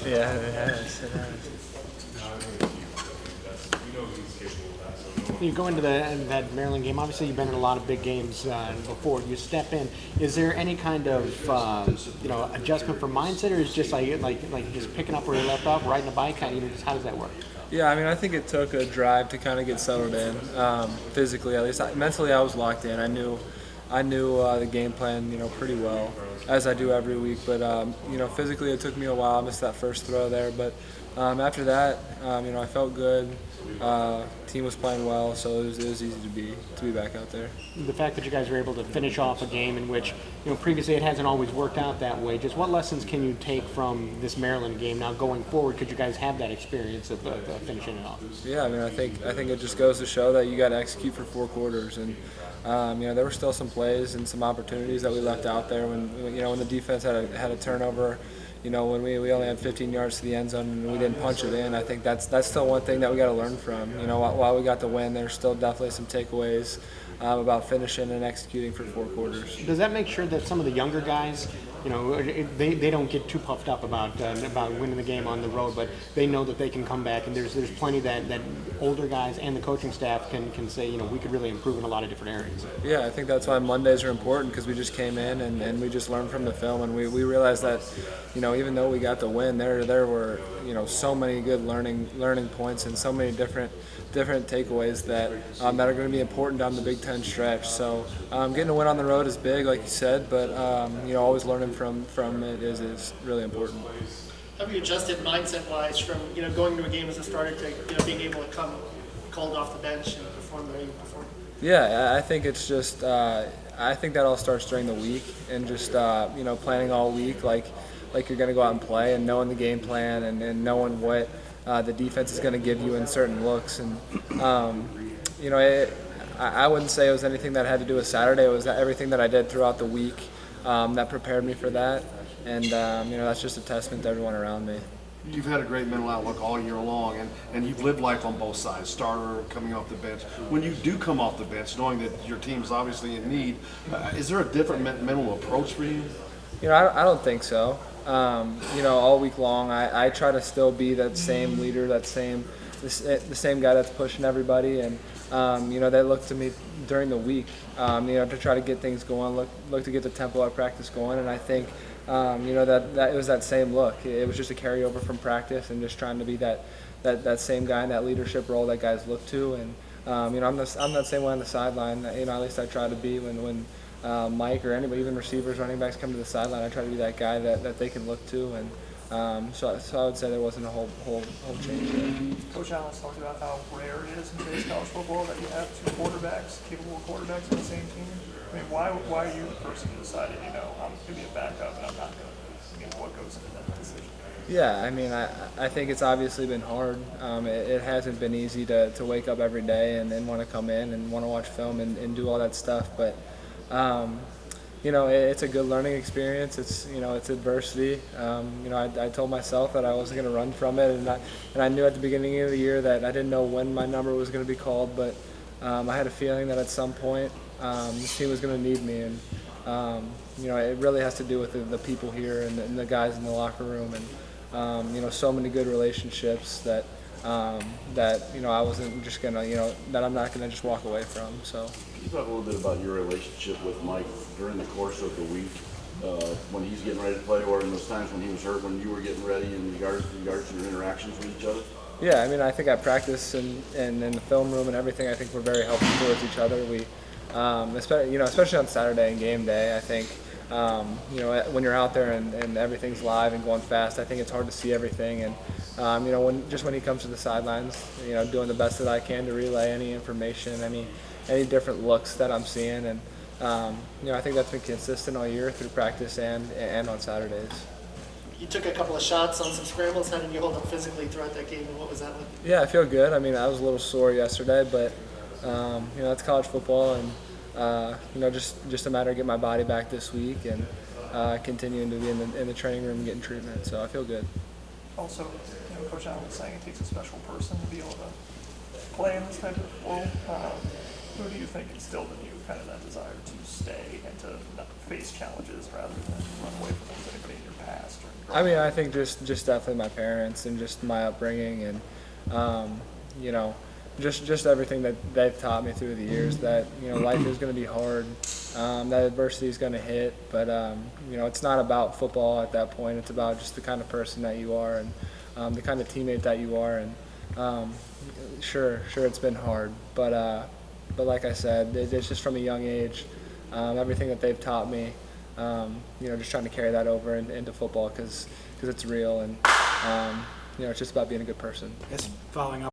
Yeah, it has. It has. You go into that Maryland game. Obviously, you've been in a lot of big games before. You step in. Is there any kind of adjustment for mindset, or is it just like just picking up where you left off, riding a bike? How does that work? Yeah, I mean, I think it took a drive to kind of get settled in, physically at least. Mentally, I was locked in. I knew the game plan, pretty well, as I do every week. But physically, it took me a while. I missed that first throw there, but after that, I felt good. Team was playing well, so it was easy to be back out there. The fact that you guys were able to finish off a game in which previously it hasn't always worked out that way. Just what lessons can you take from this Maryland game now going forward? Could you guys have that experience of finishing it off? Yeah, I mean, I think it just goes to show that you got to execute for 4 quarters, and there were still some plays and some opportunities that we left out there when the defense had a turnover. When we only had 15 yards to the end zone and we didn't punch it in. I think that's still one thing that we got to learn from. While we got the win, there's still definitely some takeaways about finishing and executing for 4 quarters. Does that make sure that some of the younger guys, they don't get too puffed up about winning the game on the road, but they know that they can come back, and there's plenty that older guys and the coaching staff can say, we could really improve in a lot of different areas. Yeah, I think that's why Mondays are important, because we just came in and we just learned from the film, and we realized that, even though we got the win, there were so many good learning points and so many different takeaways that are going to be important down the Big Ten stretch. So getting a win on the road is big, like you said, but always learning from it is really important. How have you adjusted mindset-wise from going to a game as a starter to being able to come called off the bench and perform the way you perform? Yeah, I think it's just I think that all starts during the week and just planning all week like you're going to go out and play and knowing the game plan and knowing what the defense is going to give you in certain looks. And I wouldn't say it was anything that had to do with Saturday. It was everything that I did throughout the week that prepared me for that. And that's just a testament to everyone around me. You've had a great mental outlook all year long, and you've lived life on both sides, starter, coming off the bench. When you do come off the bench, knowing that your team's obviously in need, is there a different mental approach for you? I don't think so. All week long, I try to still be that same leader, the same guy that's pushing everybody, and they look to me during the week, to try to get things going, look to get the tempo of practice going, and I think, that it was that same look. It was just a carryover from practice, and just trying to be that same guy in that leadership role that guys look to, and I'm that same way on the sideline. At least I try to be when Mike or anybody, even receivers, running backs come to the sideline. I try to be that guy that they can look to, and so I would say there wasn't a whole change there. Coach Allen's talked about how rare it is in today's college football that you have 2 quarterbacks, capable quarterbacks on the same team. I mean, why are you the person who decided, I'm going to be a backup and I'm not going to, what goes into that decision? Yeah, I mean, I think it's obviously been hard. It hasn't been easy to wake up every day and want to come in and want to watch film and do all that stuff, but it's a good learning experience. It's adversity. I told myself that I wasn't going to run from it, and I knew at the beginning of the year that I didn't know when my number was going to be called, but I had a feeling that at some point this team was going to need me, and it really has to do with the people here and the guys in the locker room, and so many good relationships that I wasn't just gonna that I'm not gonna just walk away from. So. Can you talk a little bit about your relationship with Mike during the course of the week, when he's getting ready to play, or in those times when he was hurt, when you were getting ready, in regards to your interactions with each other? Yeah, I mean, I think at practice and in the film room and everything, I think we're very helpful towards each other. We, especially on Saturday and game day, I think, when you're out there and everything's live and going fast, I think it's hard to see everything. And when he comes to the sidelines, doing the best that I can to relay any information, any different looks that I'm seeing, and I think that's been consistent all year through practice and on Saturdays. You took a couple of shots on some scrambles. How did you hold up physically throughout that game, and what was that like? Yeah, I feel good. I mean, I was a little sore yesterday, but it's college football, and just a matter of getting my body back this week and continuing to be in the training room and getting treatment. So I feel good. Also, Coach Allen was saying it takes a special person to be able to play in this type of world. Who do you think instilled in you kind of that desire to stay and to not face challenges rather than run away from them? Was anybody in your past? Or I mean, I think just definitely my parents and just my upbringing and, you know, just everything that they've taught me through the years that, you know, life is going to be hard, that adversity is going to hit, but, you know, it's not about football at that point. It's about just the kind of person that you are and the kind of teammate that you are. And sure, it's been hard, but like I said, it's just from a young age, everything that they've taught me, you know, just trying to carry that over into football because it's real and, you know, it's just about being a good person. I guess following up